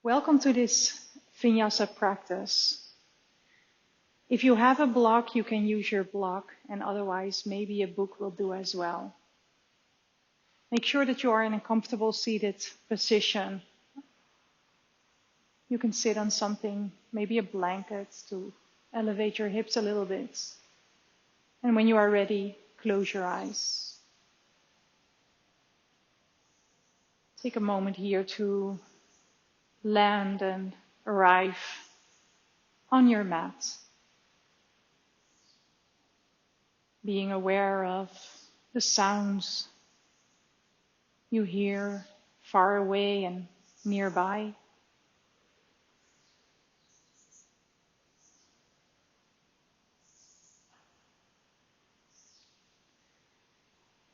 Welcome to this Vinyasa practice. If you have a block, you can use your block, and otherwise maybe a book will do as well. Make sure that you are in a comfortable seated position. You can sit on something, maybe a blanket, to elevate your hips a little bit. And when you are ready, close your eyes. Take a moment here to land and arrive on your mat. Being aware of the sounds you hear far away and nearby.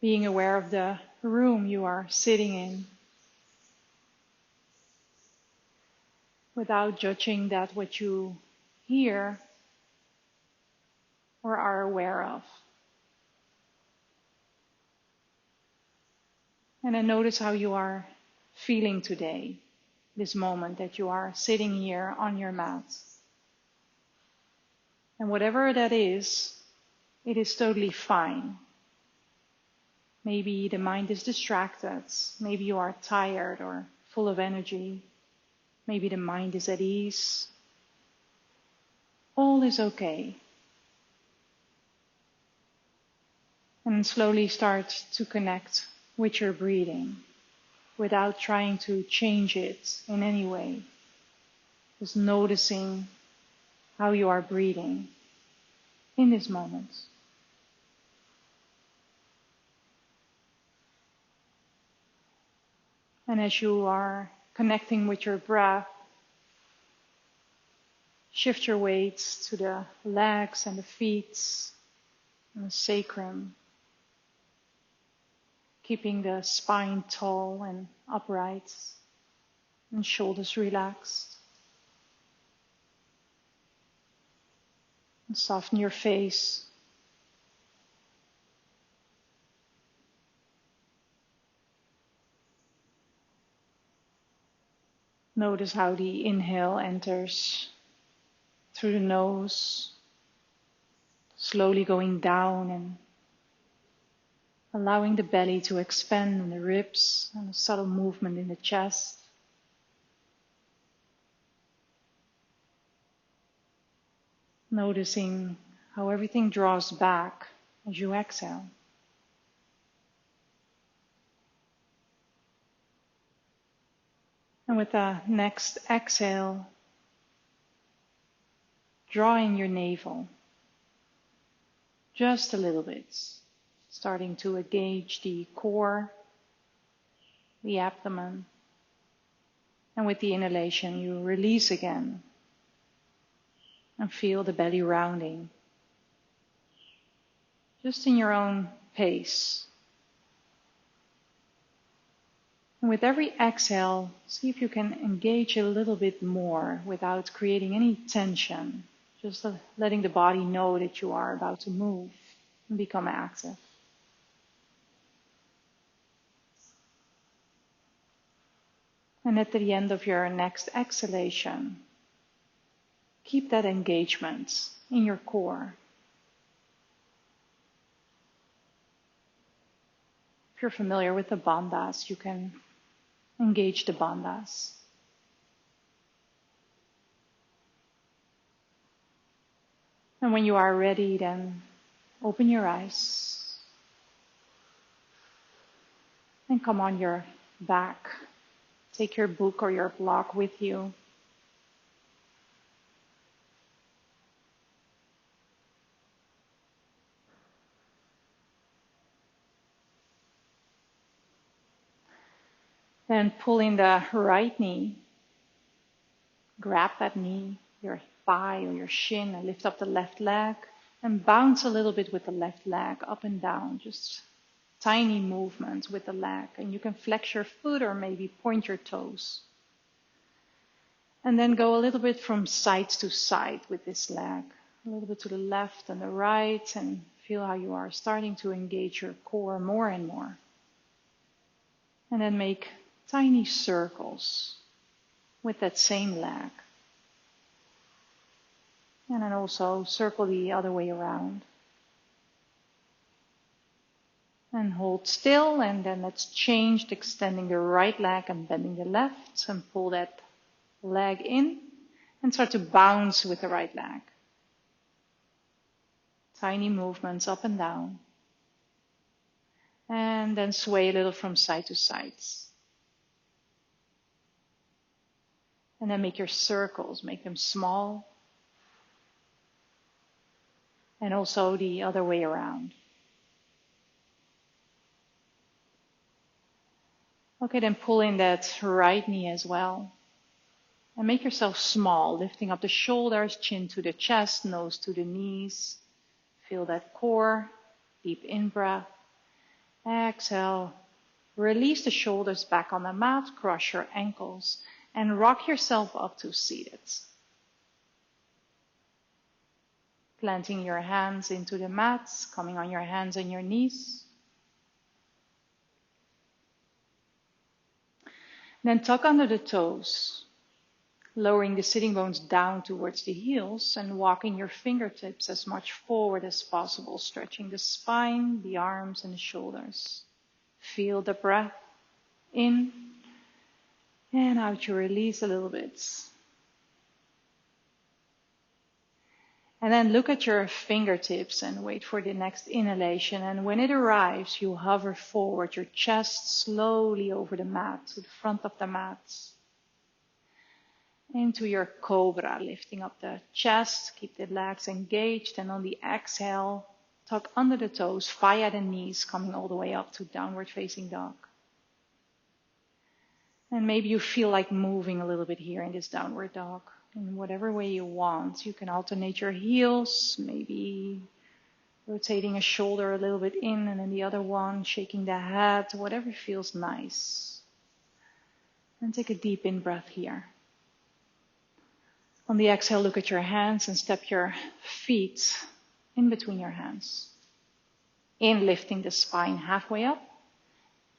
Being aware of the room you are sitting in, without judging that what you hear or are aware of. And then notice how you are feeling today, this moment that you are sitting here on your mat. And whatever that is, it is totally fine. Maybe the mind is distracted. Maybe you are tired or full of energy. Maybe the mind is at ease. All is okay. And slowly start to connect with your breathing without trying to change it in any way. Just noticing how you are breathing in this moment. And as you are connecting with your breath, shift your weight to the legs and the feet and the sacrum, keeping the spine tall and upright and shoulders relaxed. And soften your face. Notice how the inhale enters through the nose, slowly going down and allowing the belly to expand in the ribs and a subtle movement in the chest. Noticing how everything draws back as you exhale. And with the next exhale, draw in your navel just a little bit, starting to engage the core, the abdomen. And with the inhalation, you release again and feel the belly rounding, just in your own pace. And with every exhale, see if you can engage a little bit more without creating any tension. Just letting the body know that you are about to move and become active. And at the end of your next exhalation, keep that engagement in your core. If you're familiar with the bandhas, you can engage the bandhas. And when you are ready, then open your eyes and come on your back. Take your book or your block with you. Then pull in the right knee. Grab that knee, your thigh or your shin, and lift up the left leg. And bounce a little bit with the left leg up and down. Just tiny movements with the leg. And you can flex your foot or maybe point your toes. And then go a little bit from side to side with this leg. A little bit to the left and the right. And feel how you are starting to engage your core more and more. And then make tiny circles with that same leg. And then also circle the other way around. And hold still, and then let's change, extending the right leg and bending the left, and pull that leg in and start to bounce with the right leg. Tiny movements up and down. And then sway a little from side to side. And then make your circles, make them small. And also the other way around. Okay, then pull in that right knee as well. And make yourself small, lifting up the shoulders, chin to the chest, nose to the knees. Feel that core, deep in-breath. Exhale, release the shoulders back on the mat, cross your ankles, and rock yourself up to seated. Planting your hands into the mat, coming on your hands and your knees. Then tuck under the toes, lowering the sitting bones down towards the heels and walking your fingertips as much forward as possible, stretching the spine, the arms, and the shoulders. Feel the breath in and out. You release a little bit. And then look at your fingertips and wait for the next inhalation. And when it arrives, you hover forward, your chest slowly over the mat, to the front of the mat. Into your cobra, lifting up the chest, keep the legs engaged. And on the exhale, tuck under the toes via the knees, coming all the way up to downward facing dog. And maybe you feel like moving a little bit here in this downward dog. In whatever way you want. You can alternate your heels, maybe rotating a shoulder a little bit in and then the other one, shaking the head, whatever feels nice. And take a deep in-breath here. On the exhale, look at your hands and step your feet in between your hands. In, lifting the spine halfway up.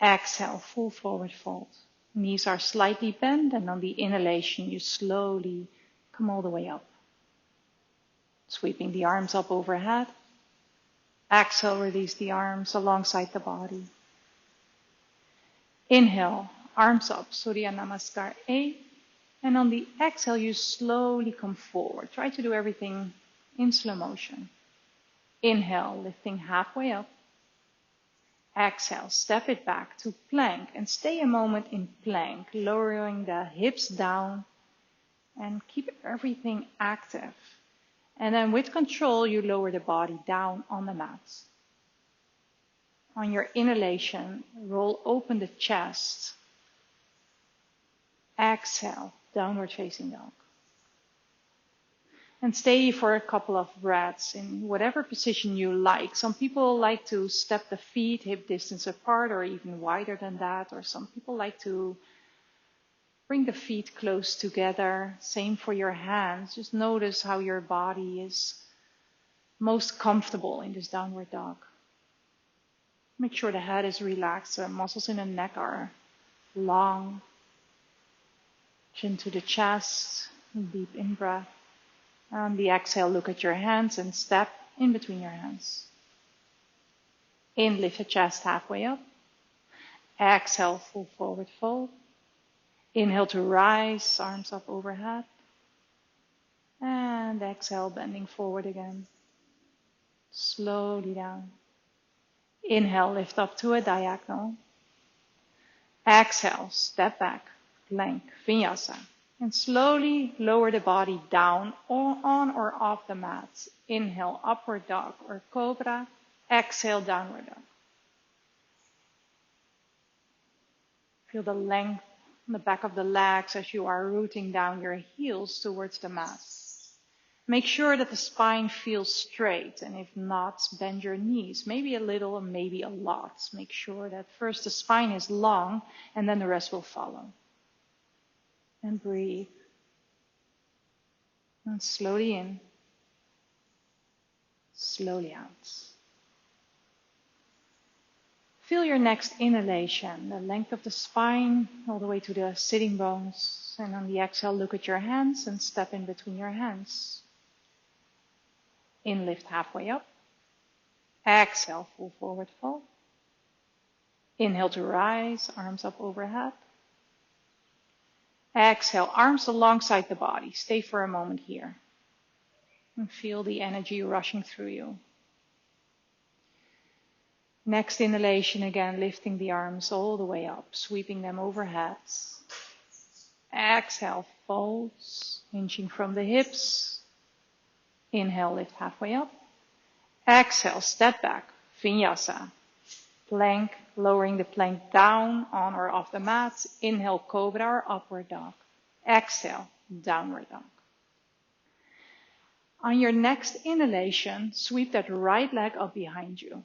Exhale, full forward fold. Knees are slightly bent, and on the inhalation, you slowly come all the way up. Sweeping the arms up overhead. Exhale, release the arms alongside the body. Inhale, arms up, Surya Namaskar A. And on the exhale, you slowly come forward. Try to do everything in slow motion. Inhale, lifting halfway up. Exhale, step it back to plank and stay a moment in plank, lowering the hips down and keep everything active. And then with control, you lower the body down on the mat. On your inhalation, roll open the chest. Exhale, downward facing dog. And stay for a couple of breaths in whatever position you like. Some people like to step the feet hip distance apart or even wider than that. Or some people like to bring the feet close together. Same for your hands. Just notice how your body is most comfortable in this downward dog. Make sure the head is relaxed. The muscles in the neck are long. Chin to the chest. Deep in-breath. On the exhale, look at your hands and step in between your hands. In, lift the chest halfway up. Exhale, full forward fold. Inhale to rise, arms up overhead. And exhale, bending forward again. Slowly down. Inhale, lift up to a diagonal. Exhale, step back, plank, Vinyasa. And slowly lower the body down or on or off the mat. Inhale, upward dog or cobra. Exhale, downward dog. Feel the length on the back of the legs as you are rooting down your heels towards the mat. Make sure that the spine feels straight, and if not, bend your knees. Maybe a little or maybe a lot. Make sure that first the spine is long and then the rest will follow. And breathe. And slowly in. Slowly out. Feel your next inhalation, the length of the spine all the way to the sitting bones. And on the exhale, look at your hands and step in between your hands. In, lift halfway up. Exhale, full forward fold. Inhale to rise, arms up overhead. Exhale, arms alongside the body. Stay for a moment here. And feel the energy rushing through you. Next inhalation, again, lifting the arms all the way up, sweeping them overhead. Exhale, folds, hinging from the hips. Inhale, lift halfway up. Exhale, step back, Vinyasa. Plank, lowering the plank down, on or off the mat. Inhale, Cobra or Upward Dog. Exhale, Downward Dog. On your next inhalation, sweep that right leg up behind you.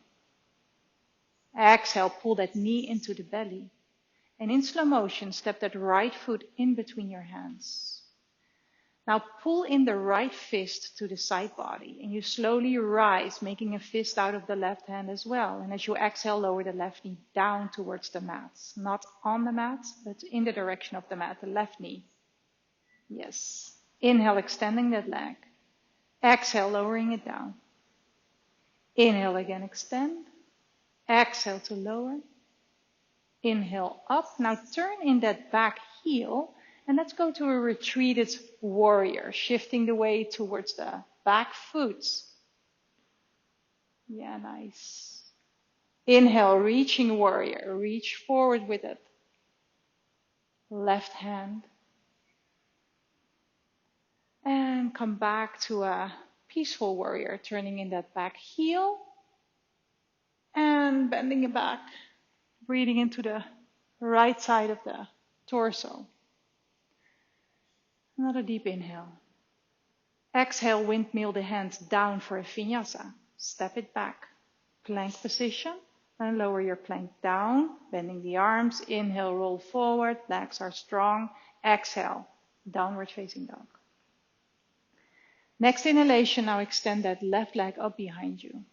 Exhale, pull that knee into the belly. And in slow motion, step that right foot in between your hands. Now pull in the right fist to the side body. And you slowly rise, making a fist out of the left hand as well. And as you exhale, lower the left knee down towards the mat. Not on the mat, but in the direction of the mat, the left knee. Yes. Inhale, extending that leg. Exhale, lowering it down. Inhale again, extend. Exhale to lower. Inhale up. Now turn in that back heel and let's go to a retreated warrior, shifting the weight towards the back foot. Yeah, nice. Inhale, reaching warrior. Reach forward with it. Left hand. And come back to a peaceful warrior, turning in that back heel. And bending it back, breathing into the right side of the torso. Another deep inhale. Exhale, windmill the hands down for a vinyasa. Step it back. Plank position. And lower your plank down, bending the arms. Inhale, roll forward. Legs are strong. Exhale, downward facing dog. Next inhalation, now extend that left leg up behind you.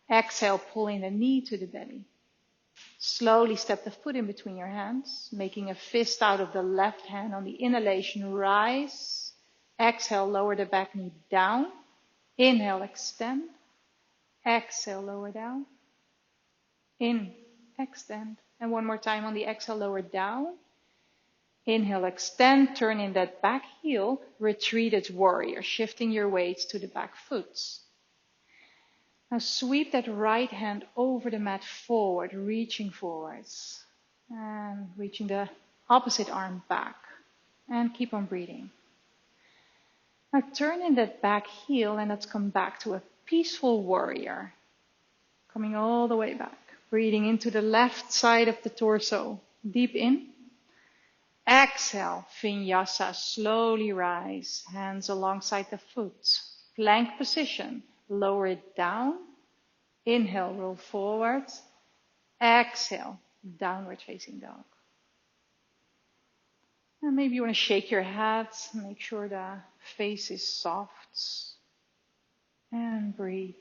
Exhale, pulling the knee to the belly. Slowly step the foot in between your hands, making a fist out of the left hand on the inhalation. Rise. Exhale, lower the back knee down. Inhale, extend. Exhale, lower down. In, extend. And one more time on the exhale, lower down. Inhale, extend. Turn in that back heel. Retreated warrior, shifting your weight to the back foot. Now sweep that right hand over the mat forward, reaching forwards. And reaching the opposite arm back. And keep on breathing. Now turn in that back heel and let's come back to a peaceful warrior. Coming all the way back. Breathing into the left side of the torso. Deep in. Exhale, Vinyasa, slowly rise. Hands alongside the foot. Plank position. Lower it down. Inhale, roll forward. Exhale, downward facing dog. And maybe you want to shake your head. Make sure the face is soft. And breathe.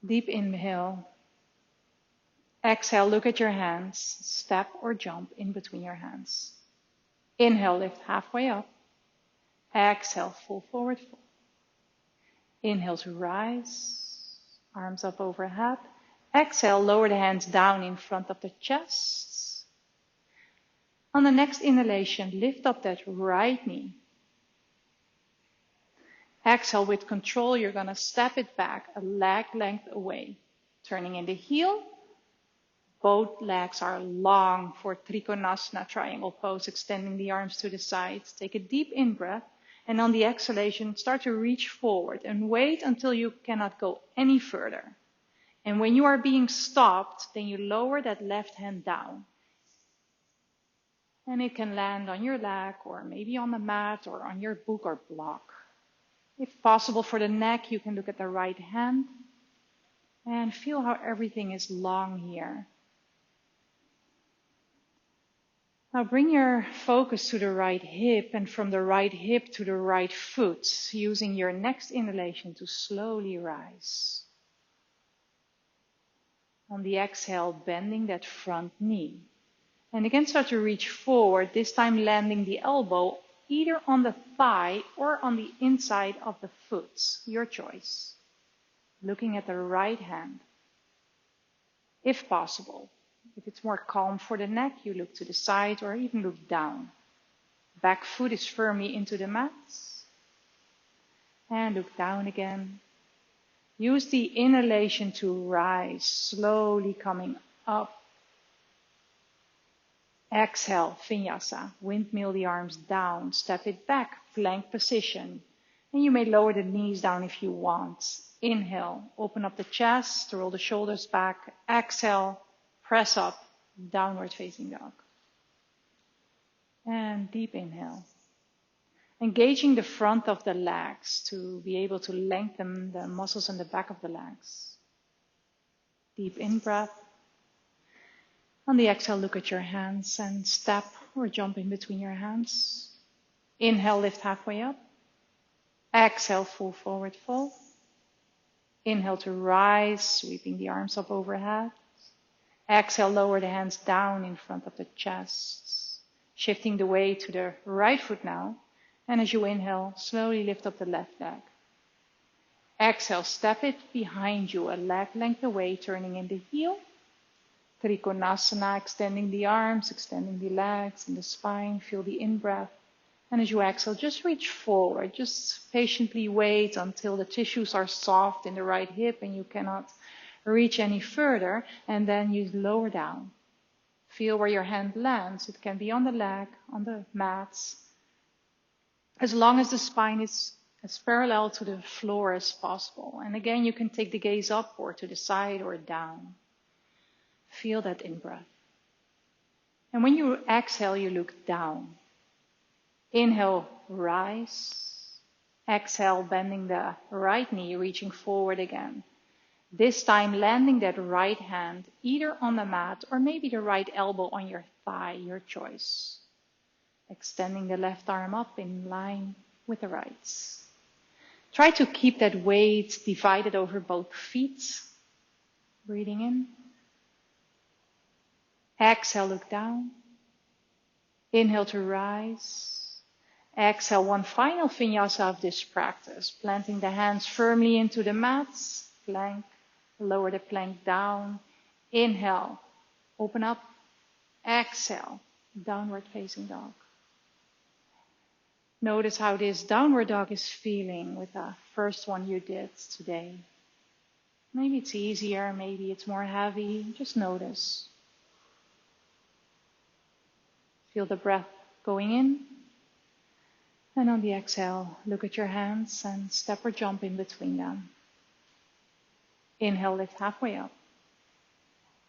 Deep inhale. Exhale, look at your hands. Step or jump in between your hands. Inhale, lift halfway up. Exhale, full forward fold. Inhale to rise. Arms up overhead. Exhale, lower the hands down in front of the chest. On the next inhalation, lift up that right knee. Exhale, with control, you're going to step it back a leg length away. Turning in the heel. Both legs are long for Trikonasana, triangle pose, extending the arms to the sides. Take a deep in-breath. And on the exhalation, start to reach forward and wait until you cannot go any further. And when you are being stopped, then you lower that left hand down. And it can land on your leg or maybe on the mat or on your book or block. If possible for the neck, you can look at the right hand and feel how everything is long here. Now bring your focus to the right hip and from the right hip to the right foot, using your next inhalation to slowly rise. On the exhale, bending that front knee. And again, start to reach forward, this time landing the elbow either on the thigh or on the inside of the foot, your choice. Looking at the right hand, if possible. If it's more calm for the neck, you look to the side or even look down. Back foot is firmly into the mat. And look down again. Use the inhalation to rise, slowly coming up. Exhale, Vinyasa. Windmill the arms down, step it back, plank position. And you may lower the knees down if you want. Inhale, open up the chest, roll the shoulders back. Exhale, press up, downward facing dog. And deep inhale. Engaging the front of the legs to be able to lengthen the muscles in the back of the legs. Deep in-breath. On the exhale, look at your hands and step or jump in between your hands. Inhale, lift halfway up. Exhale, full forward fold. Inhale to rise, sweeping the arms up overhead. Exhale, lower the hands down in front of the chest. Shifting the weight to the right foot now. And as you inhale, slowly lift up the left leg. Exhale, step it behind you, a leg length away, turning in the heel. Trikonasana, extending the arms, extending the legs and the spine. Feel the in-breath. And as you exhale, just reach forward. Just patiently wait until the tissues are soft in the right hip and you cannot reach any further. And then you lower down. Feel where your hand lands. It can be on the leg, on the mats. As long as the spine is as parallel to the floor as possible. And again, you can take the gaze up or to the side or down. Feel that in-breath. And when you exhale, you look down. Inhale, rise. Exhale, bending the right knee, reaching forward again. This time, landing that right hand either on the mat or maybe the right elbow on your thigh, your choice. Extending the left arm up in line with the right. Try to keep that weight divided over both feet. Breathing in. Exhale, look down. Inhale to rise. Exhale, one final vinyasa of this practice. Planting the hands firmly into the mats. Plank. Lower the plank down. Inhale. Open up. Exhale. Downward facing dog. Notice how this downward dog is feeling with the first one you did today. Maybe it's easier, maybe it's more heavy. Just notice. Feel the breath going in. And on the exhale, look at your hands and step or jump in between them. Inhale, lift halfway up.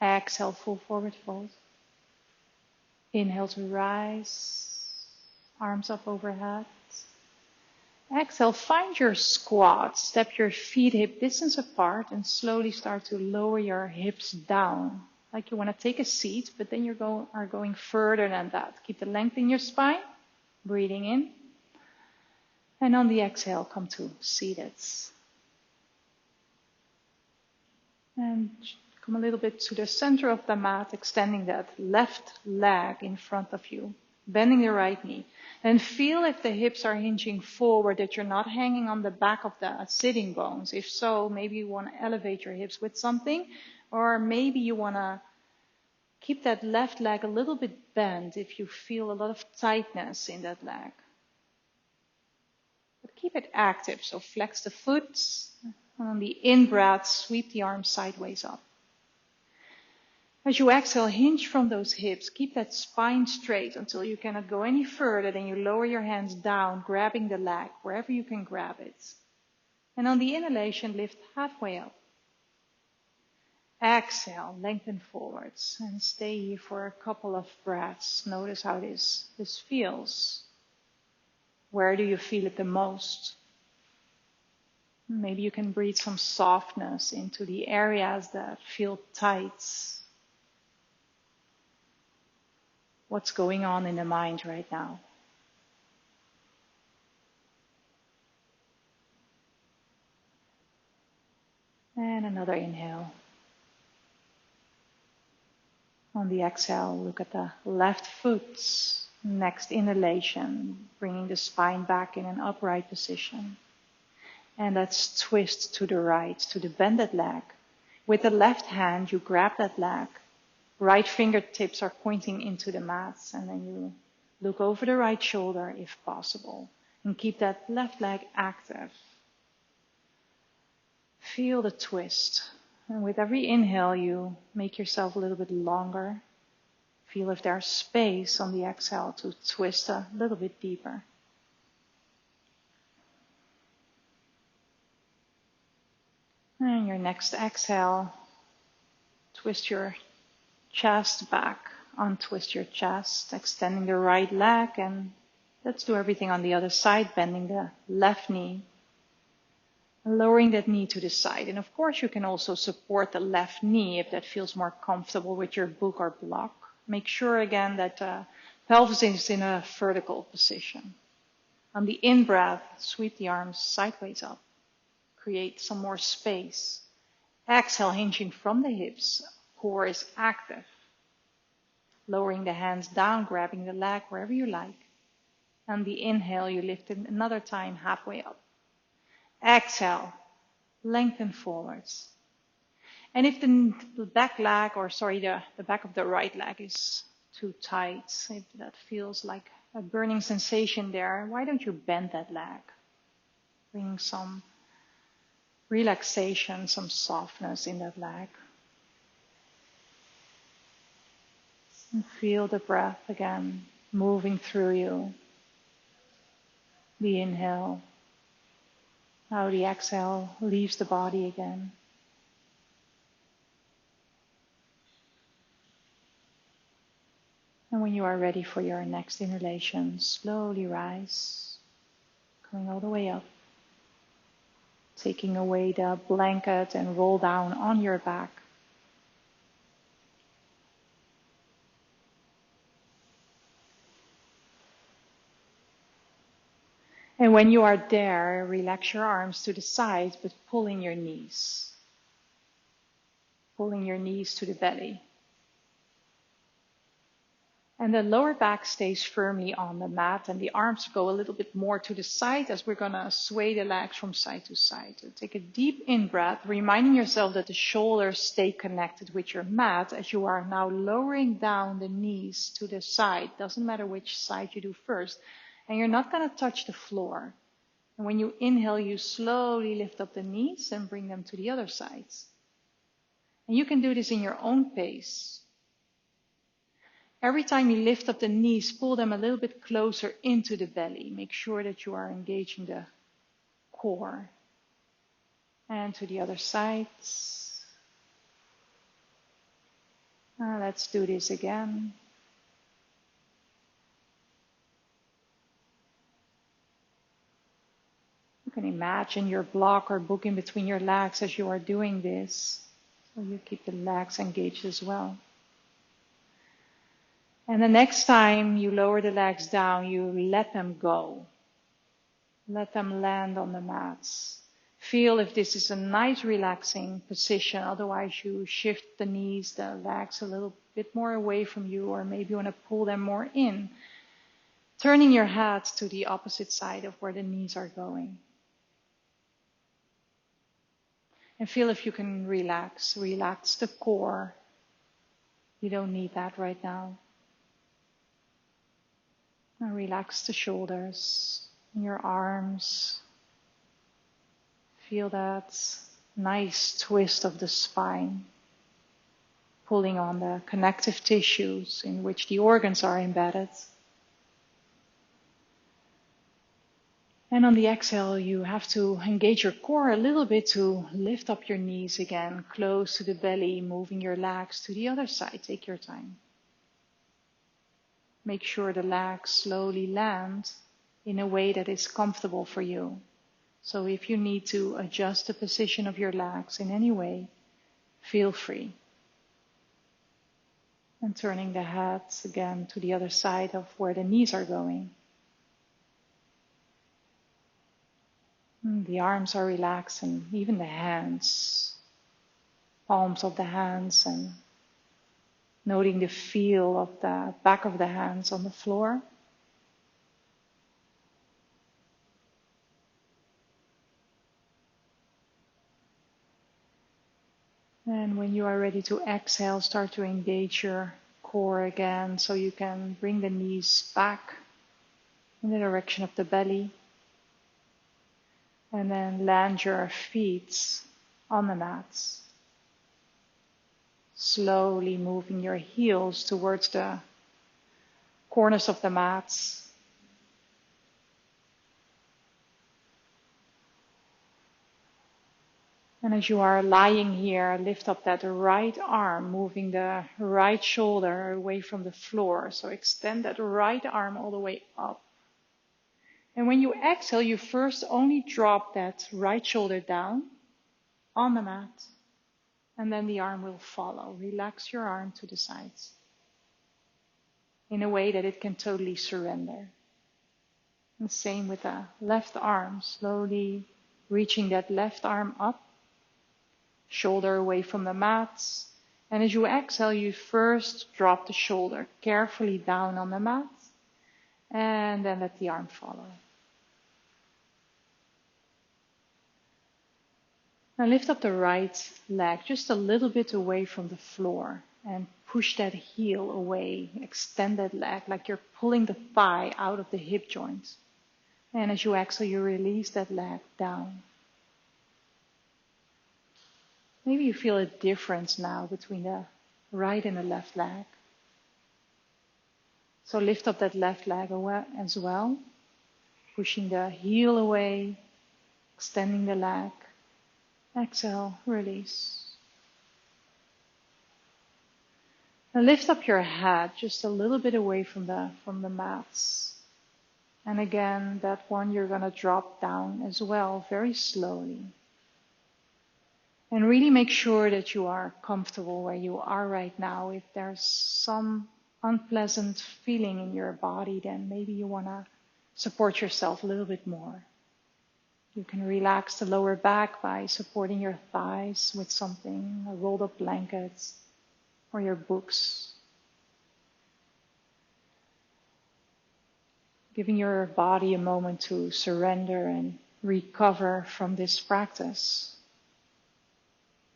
Exhale, full forward fold. Inhale to rise. Arms up overhead. Exhale, find your squat. Step your feet hip distance apart and slowly start to lower your hips down. Like you want to take a seat, but then you are going further than that. Keep the length in your spine. Breathing in. And on the exhale, come to seated. And come a little bit to the center of the mat, extending that left leg in front of you. Bending the right knee. And feel if the hips are hinging forward, that you're not hanging on the back of the sitting bones. If so, maybe you want to elevate your hips with something. Or maybe you want to keep that left leg a little bit bent if you feel a lot of tightness in that leg. But keep it active. So flex the foot. And on the in-breath, sweep the arms sideways up. As you exhale, hinge from those hips. Keep that spine straight until you cannot go any further. Then you lower your hands down, grabbing the leg wherever you can grab it. And on the inhalation, lift halfway up. Exhale, lengthen forwards. And stay here for a couple of breaths. Notice how this feels. Where do you feel it the most? Maybe you can breathe some softness into the areas that feel tight. What's going on in the mind right now? And another inhale. On the exhale, look at the left foot. Next inhalation, bringing the spine back in an upright position. And let's twist to the right, to the bended leg. With the left hand, you grab that leg. Right fingertips are pointing into the mat, and then you look over the right shoulder if possible. And keep that left leg active. Feel the twist. And with every inhale, you make yourself a little bit longer. Feel if there's space on the exhale to twist a little bit deeper. And your next exhale, twist your chest back, untwist your chest, extending the right leg, and let's do everything on the other side, bending the left knee, and lowering that knee to the side. And of course, you can also support the left knee if that feels more comfortable with your book or block. Make sure again that pelvis is in a vertical position. On the in-breath, sweep the arms sideways up. Create some more space. Exhale, hinging from the hips. Core is active. Lowering the hands down, grabbing the leg wherever you like. On the inhale, you lift it another time halfway up. Exhale, lengthen forwards. And if the back leg, the back of the right leg is too tight, if that feels like a burning sensation there, why don't you bend that leg? Bring some relaxation, some softness in that leg. And feel the breath again moving through you. The inhale. Now the exhale leaves the body again. And when you are ready for your next inhalation, slowly rise, coming all the way up. Taking away the blanket and roll down on your back. And when you are there, relax your arms to the side, but pulling your knees. Pulling your knees to the belly. And the lower back stays firmly on the mat, and the arms go a little bit more to the side as we're going to sway the legs from side to side. So take a deep in-breath, reminding yourself that the shoulders stay connected with your mat as you are now lowering down the knees to the side. Doesn't matter which side you do first. And you're not going to touch the floor. And when you inhale, you slowly lift up the knees and bring them to the other sides. And you can do this in your own pace. Every time you lift up the knees, pull them a little bit closer into the belly. Make sure that you are engaging the core. And to the other sides. Let's do this again. You can imagine your block or book in between your legs as you are doing this. So you keep the legs engaged as well. And the next time you lower the legs down, you let them go. Let them land on the mats. Feel if this is a nice relaxing position. Otherwise, you shift the knees, the legs a little bit more away from you, or maybe you want to pull them more in. Turning your head to the opposite side of where the knees are going. And feel if you can relax. Relax the core. You don't need that right now. And relax the shoulders, your arms. Feel that nice twist of the spine, pulling on the connective tissues in which the organs are embedded. And on the exhale, you have to engage your core a little bit to lift up your knees again, close to the belly, moving your legs to the other side. Take your time. Make sure the legs slowly land in a way that is comfortable for you. So if you need to adjust the position of your legs in any way, feel free. And turning the head again to the other side of where the knees are going. The arms are relaxed and even the hands, palms of the hands, and noting the feel of the back of the hands on the floor. And when you are ready to exhale, start to engage your core again, so you can bring the knees back in the direction of the belly. And then land your feet on the mats. Slowly moving your heels towards the corners of the mats. And as you are lying here, lift up that right arm, moving the right shoulder away from the floor. So extend that right arm all the way up. And when you exhale, you first only drop that right shoulder down on the mat. And then the arm will follow. Relax your arm to the sides in a way that it can totally surrender. And same with the left arm, slowly reaching that left arm up. Shoulder away from the mats. And as you exhale, you first drop the shoulder carefully down on the mat. And then let the arm follow. Now lift up the right leg just a little bit away from the floor. And push that heel away. Extend that leg like you're pulling the thigh out of the hip joint. And as you exhale, you release that leg down. Maybe you feel a difference now between the right and the left leg. So lift up that left leg as well. Pushing the heel away, extending the leg. Exhale, release. Now lift up your head just a little bit away from the mats. And again, that one you're going to drop down as well, very slowly. And really make sure that you are comfortable where you are right now. If there's some unpleasant feeling in your body, then maybe you want to support yourself a little bit more. You can relax the lower back by supporting your thighs with something, a rolled up blanket or your books. Giving your body a moment to surrender and recover from this practice.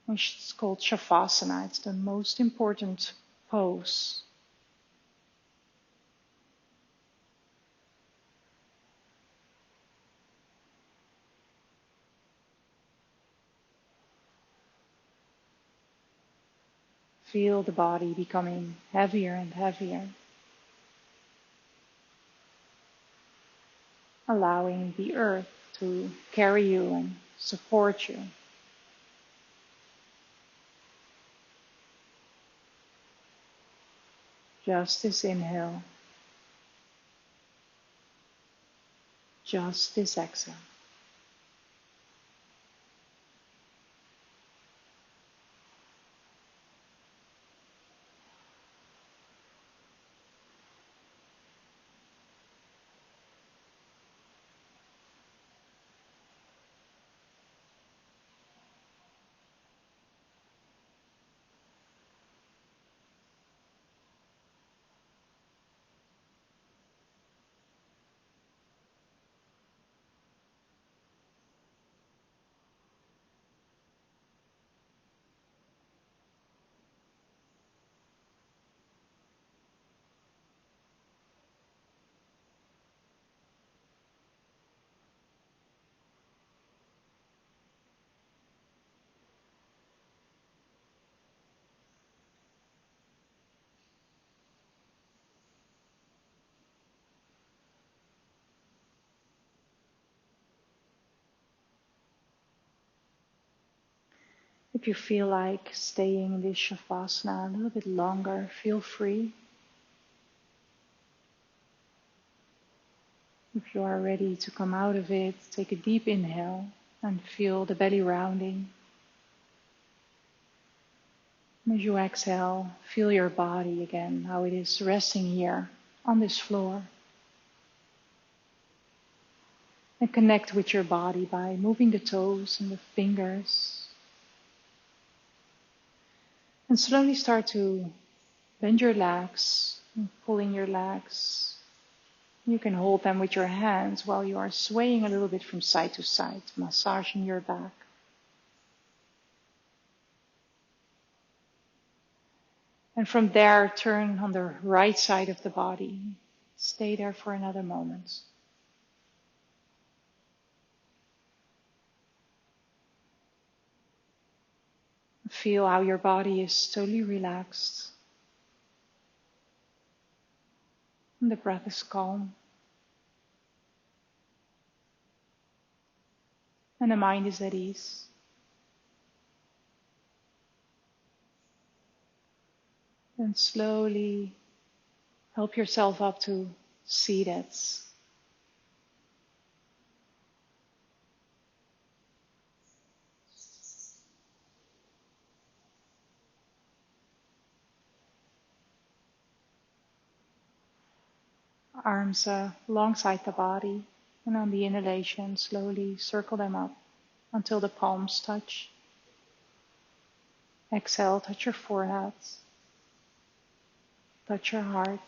It's called Shavasana. It's the most important pose. Feel the body becoming heavier and heavier. Allowing the earth to carry you and support you. Just this inhale. Just this exhale. If you feel like staying in this Shavasana a little bit longer, feel free. If you are ready to come out of it, take a deep inhale and feel the belly rounding. As you exhale, feel your body again, how it is resting here on this floor. And connect with your body by moving the toes and the fingers. And slowly start to Bend your legs, and pulling your legs. You can hold them with your hands while you are swaying a little bit from side to side, massaging your back. And from there, turn on the right side of the body. Stay there for another moment. Feel how your body is totally relaxed. And the breath is calm. And the mind is at ease. And slowly help yourself up to seated. Arms alongside the body. And on the inhalation, slowly circle them up until the palms touch. Exhale, touch your forehead. Touch your heart.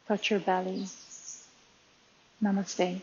Touch your belly. Namaste.